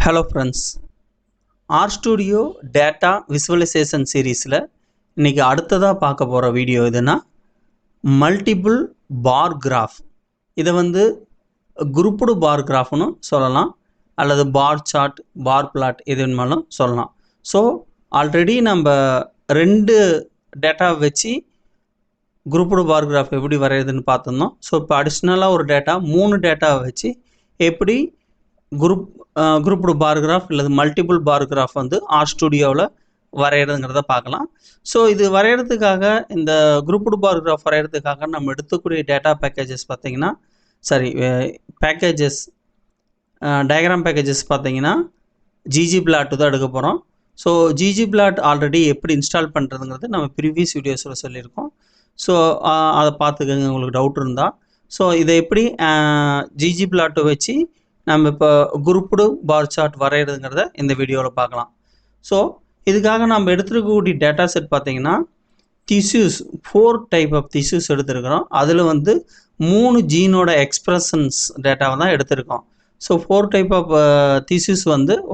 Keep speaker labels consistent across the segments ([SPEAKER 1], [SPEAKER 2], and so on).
[SPEAKER 1] Hello friends, RStudio data visualisation சீரீஸில் இன்றைக்கி அடுத்ததாக பார்க்க போகிற வீடியோ எதுனா மல்டிபிள் பார் கிராஃப். இதை குரூப்டு பார் கிராஃப்னு சொல்லலாம், அல்லது பார் சார்ட், பார் பிளாட் எது வேணுமாலும் சொல்லலாம். ஸோ ஆல்ரெடி நம்ம 2 டேட்டா வச்சு குரூப்டு பார் கிராஃப் எப்படி வரையுதுன்னு பார்த்துருந்தோம். ஸோ இப்போ அடிஷ்னலாக ஒரு டேட்டா 3 டேட்டாவை வச்சு எப்படி குரூப்டு பார் கிராஃப் அல்லது மல்டிபிள் பார் கிராஃப் RStudioவில் வரைகிறதுங்கிறத பார்க்கலாம். ஸோ இது வரைகிறதுக்காக, இந்த குரூப்டு பார் கிராஃப் வரைகிறதுக்காக நம்ம எடுத்துக்கூடிய டேட்டா பேக்கேஜஸ் பார்த்திங்கன்னா, டயக்ராம் பேக்கேஜஸ் பார்த்திங்கன்னா ggplot தான் எடுக்க போகிறோம். ஸோ ggplot ஆல்ரெடி எப்படி இன்ஸ்டால் பண்ணுறதுங்கிறது நம்ம ப்ரீவியஸ் வீடியோஸில் சொல்லியிருக்கோம். ஸோ அதை பார்த்துக்கங்க உங்களுக்கு டவுட் இருந்தால். ஸோ இதை எப்படி ggplot வச்சு நம்ம இப்போ குரூப்டு பார் சார்ட் வரைகிறதுங்கிறத இந்த வீடியோவில் பார்க்கலாம். ஸோ இதுக்காக நம்ம எடுத்துருக்கக்கூடிய டேட்டா செட் பார்த்திங்கன்னா டிஷ்யூஸ், 4 டைப் ஆஃப் டிஷ்யூஸ் எடுத்துருக்கிறோம். அதில் 3 ஜீனோட எக்ஸ்ப்ரெஷன்ஸ் டேட்டாவை தான் எடுத்திருக்கோம். ஸோ 4 டைப் ஆஃப் டிஷ்யூஸ்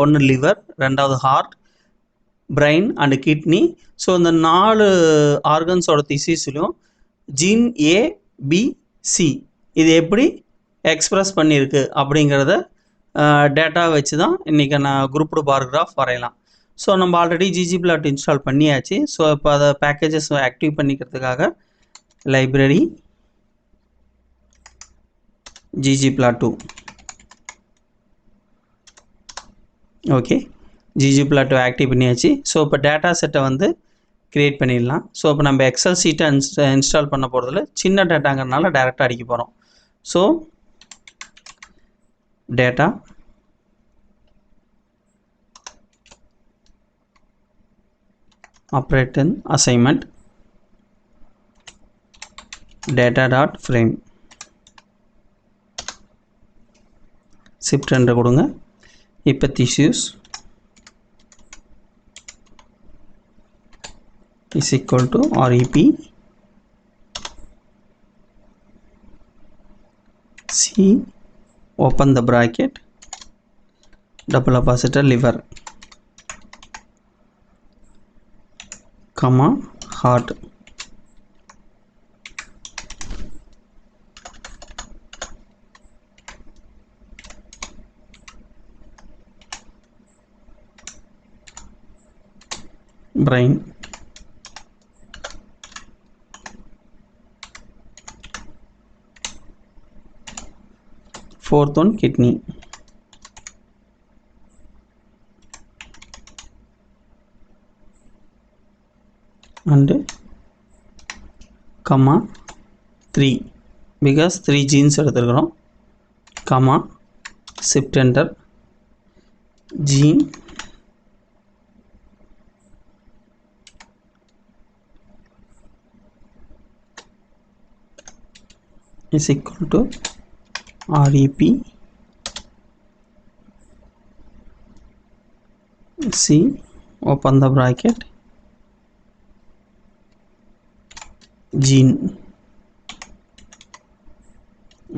[SPEAKER 1] ஒன்று லிவர், 2வது heart, brain and kidney. So இந்த 4 ஆர்கன்ஸோட டிஷ்யூஸ்லையும் ஜீன் A, B, C இது எப்படி எக்ஸ்ப்ரெஸ் பண்ணியிருக்கு அப்படிங்கிறத டேட்டா வச்சு தான் இன்றைக்கி நான் குரூப்டு பார் கிராஃப் வரையலாம். ஸோ நம்ம ஆல்ரெடி ggplot இன்ஸ்டால் பண்ணியாச்சு. ஸோ இப்போ அதை பேக்கேஜஸ் ஆக்டிவ் பண்ணிக்கிறதுக்காக library ggplot2. Okay, ggplot2 active பண்ணியாச்சு. ஸோ இப்போ டேட்டா செட்டை க்ரியேட் பண்ணிடலாம். ஸோ இப்போ நம்ம எக்ஸல் சீட்டை இன்ஸ்டால் பண்ண போகிறதுல சின்ன டேட்டாங்கிறதுனால டேரெக்டாக அடிக்க போகிறோம். So data operate assignment data dot frame shift என்ற கொடுங்க. இப்போ tissues is equal to rep c open the bracket double oppositor liver comma heart brain fourth one kidney and comma 3 because 3 genes எடுத்துக்கிறோம். comma shift enter gene is equal to rep c open the bracket gene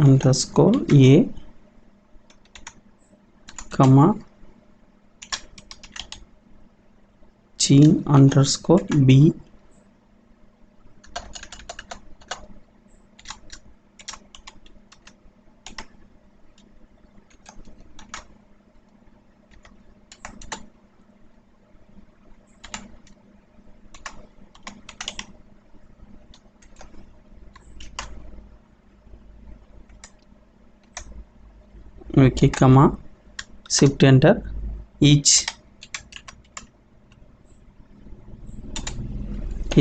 [SPEAKER 1] underscore a comma gene underscore b okay comma shift enter each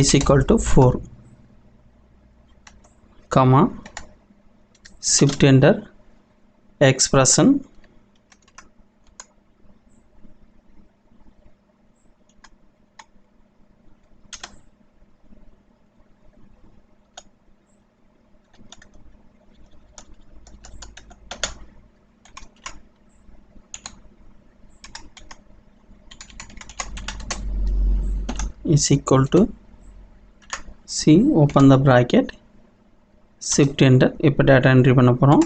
[SPEAKER 1] is equal to 4 comma shift enter expression is equal to c open the bracket shift enter. இப்போ data entry பண்ண போகிறோம்.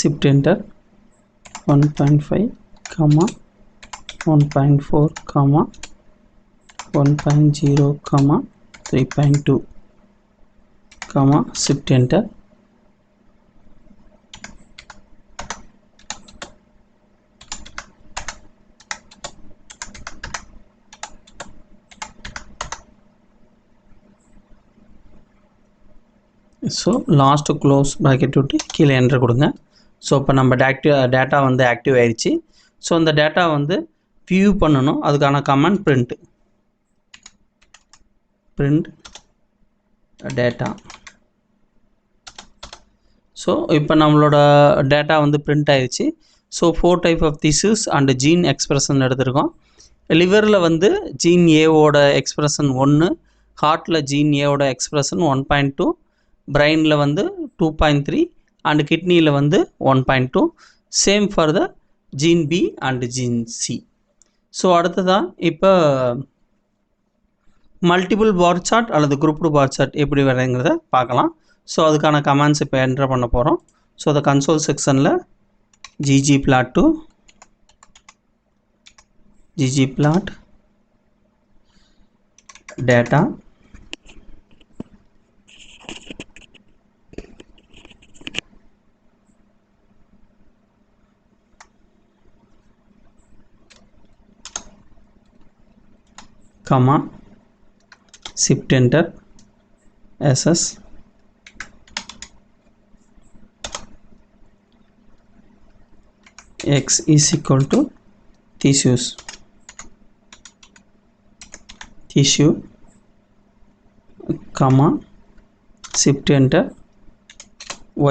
[SPEAKER 1] shift enter 1.5 comma 1.4 comma 1.0 comma 3.2 comma shift enter so last close bracket விட்டு கீழே enter கொடுங்க. So இப்போ நம்ம data வந்து active ஆகிடுச்சு. ஸோ அந்த டேட்டா வந்து வியூ பண்ணணும். அதுக்கான கமாண்ட் பிரிண்ட் டேட்டா. ஸோ இப்போ நம்மளோட டேட்டா வந்து பிரிண்ட் ஆகிடுச்சு. So 4 type of tissues and gene expression எடுத்திருக்கோம். லிவரில் வந்து ஜீன் ஏவோட எக்ஸ்பிரஷன் 1, ஹார்ட்டில் ஜீன் ஏவோட எக்ஸ்பிரஷன் 1.2, பிரெயினில் வந்து 2.3 அண்ட் கிட்னியில் வந்து 1.2. Same for the gene B and gene C. So அடுத்ததான் இப்போ மல்டிபிள் பார் சார்ட் அல்லது குரூப்டு பார் சார்ட் எப்படி வரைங்கிறத பார்க்கலாம். ஸோ அதுக்கான கமாண்ட்ஸ் இப்போ என்டர் பண்ண போகிறோம். ஸோ அந்த கன்சோல் செக்ஷனில் ggplot2 ggplot data comma shift enter ss x is equal to tissue comma shift enter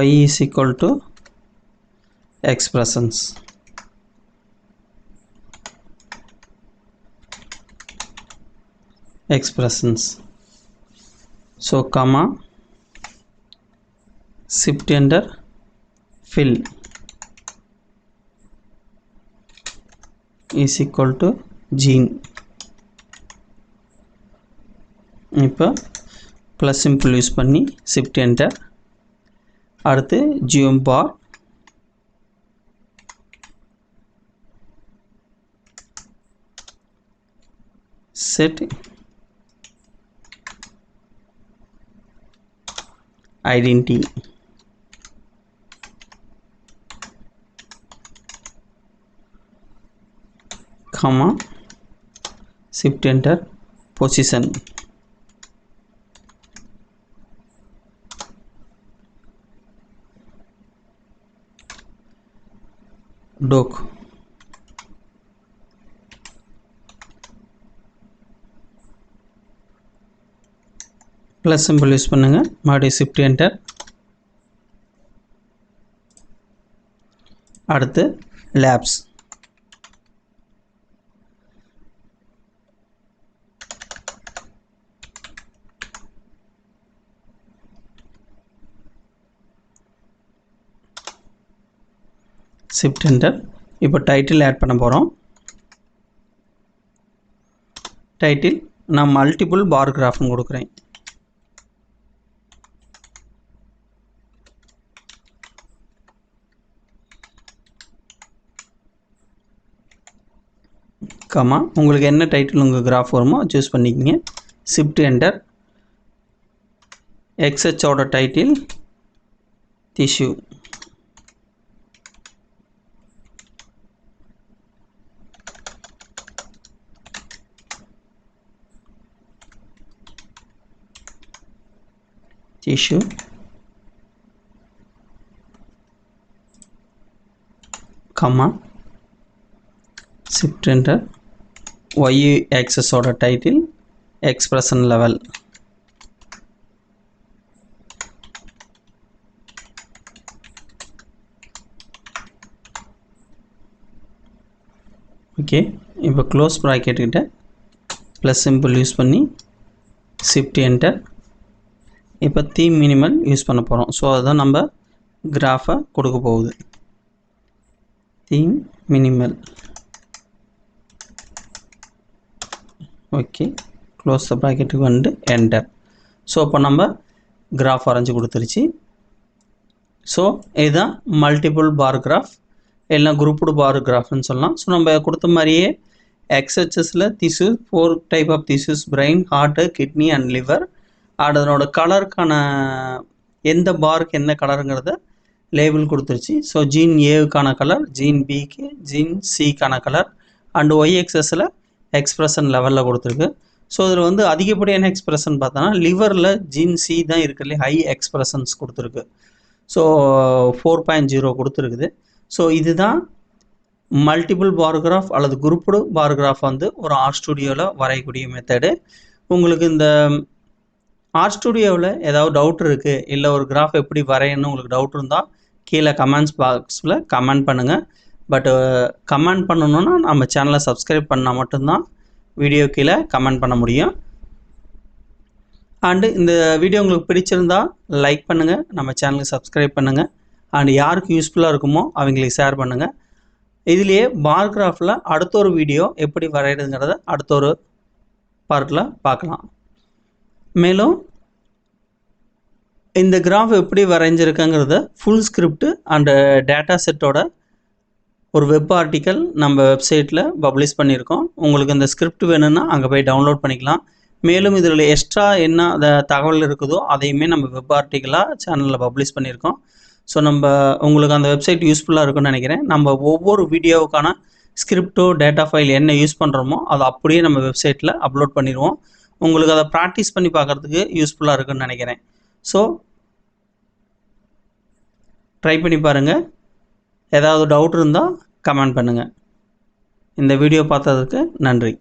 [SPEAKER 1] y is equal to expressions. So comma shift enter fill is equal to gene. இப்போ plus simple use பண்ணி shift enter. அடுத்து geom bar set identity comma shift enter position. doc plus simple use பண்ணுங்க. மறுபடியும் shift enter. அடுத்து labs shift enter. இப்போ title add பண்ண போகிறோம். Title நான் மல்டிபிள் பார் கிராஃப்னு கொடுக்குறேன். கமா உங்களுக்கு என்ன டைட்டில் உங்கள் கிராஃப் வருமோ சூஸ் பண்ணிக்கிங்க. shift enter xhஓட title tissue comma shift enter y axis ஓட டைட்டில் expression level. ஓகே இப்போ க்ளோஸ் ப்ராக்கெட் கிட்ட ப்ளஸ் சிம்பிள் யூஸ் பண்ணி shift enter. இப்போ தீம் மினிமல் யூஸ் பண்ண போகிறோம். ஸோ அதுதான் நம்ம கிராஃபை கொடுக்க போகுது. Theme minimal. Okay close the ப்ராக்கெட்டுக்கு வந்து என்டர். ஸோ இப்போ நம்ம கிராஃப் வரைஞ்சி கொடுத்துருச்சு. ஸோ இதுதான் மல்டிபிள் பார் கிராஃப், எல்லாம் குரூப்டு பார் கிராஃப்னு சொல்லலாம். ஸோ நம்ம கொடுத்த மாதிரியே எக்ஸ்ஹெச்எஸில் திசு 4 type of tissues, brain, heart, kidney and liver. அதனோட கலருக்கான எந்த பாருக்கு என்ன கலருங்கிறத லேபிள் கொடுத்துருச்சு. ஸோ ஜீன் ஏவுக்கான கலர், ஜீன் பிக்கு, ஜீன் சிக்கான கலர் அண்ட் ஒய்எக்ஸஸில் எக்ஸ்பிரஷன் லெவலில் கொடுத்துருக்கு. ஸோ இதில் வந்து அதிகப்படியான எக்ஸ்பிரஷன் பார்த்தோன்னா லிவரில் ஜீன் சி தான் இருக்கிறதுலே ஹை எக்ஸ்பிரஷன்ஸ் கொடுத்துருக்கு. ஸோ 4.0 கொடுத்துருக்குது. ஸோ இதுதான் மல்டிபிள் பார் அல்லது குரூப்டு பார் வந்து ஒரு ஆர் ஸ்டுடியோவில் வரையக்கூடிய மெத்தடு. உங்களுக்கு இந்த ஆர் ஸ்டுடியோவில் ஏதாவது டவுட் இருக்குது, இல்லை ஒரு கிராஃப் எப்படி வரையணும்னு உங்களுக்கு டவுட் இருந்தால் கீழே கமெண்ட்ஸ் பாக்ஸில் கமெண்ட் பண்ணுங்கள். பட்டு கமெண்ட் பண்ணணுன்னா நம்ம சேனலை சப்ஸ்கிரைப் பண்ணால் மட்டும்தான் வீடியோ கீழே கமெண்ட் பண்ண முடியும். அண்டு இந்த வீடியோ உங்களுக்கு பிடிச்சிருந்தா லைக் பண்ணுங்கள், நம்ம சேனலுக்கு சப்ஸ்கிரைப் பண்ணுங்கள். அண்ட் யாருக்கு யூஸ்ஃபுல்லாக இருக்குமோ அவங்களுக்கு ஷேர் பண்ணுங்கள். இதுலேயே பார் கிராஃபில் அடுத்த ஒரு வீடியோ எப்படி வரைகிறதுங்கிறத அடுத்த ஒரு பார்ட்டில் பார்க்கலாம். மேலும் இந்த கிராஃப் எப்படி வரைஞ்சிருக்குங்கிறத ஃபுல் ஸ்கிரிப்ட் அண்டு டேட்டா செட்டோட ஒரு வெப் ஆர்டிக்கல் நம்ம வெப்சைட்டில் பப்ளிஷ் பண்ணியிருக்கோம். உங்களுக்கு இந்த ஸ்கிரிப்ட் வேணும்னா அங்கே போய் டவுன்லோட் பண்ணிக்கலாம். மேலும் இதில் எக்ஸ்ட்ரா என்ன தகவல் இருக்குதோ அதையுமே நம்ம வெப் ஆர்டிக்கலாக சேனலில் பப்ளிஷ் பண்ணியிருக்கோம். ஸோ உங்களுக்கு அந்த வெப்சைட் யூஸ்ஃபுல்லாக இருக்குன்னு நினைக்கிறேன். நம்ம ஒவ்வொரு வீடியோவுக்கான ஸ்கிரிப்டோ டேட்டா ஃபைல் என்ன யூஸ் பண்ணுறோமோ அதை அப்படியே நம்ம வெப்சைட்டில் அப்லோட் பண்ணிடுவோம். உங்களுக்கு அதை ப்ராக்டிஸ் பண்ணி பார்க்குறதுக்கு யூஸ்ஃபுல்லாக இருக்குன்னு நினைக்கிறேன். ஸோ ட்ரை பண்ணி பாருங்கள். ஏதாவது டவுட் இருந்தால் கமெண்ட் பண்ணுங்கள். இந்த வீடியோ பார்த்ததுக்கு நன்றி.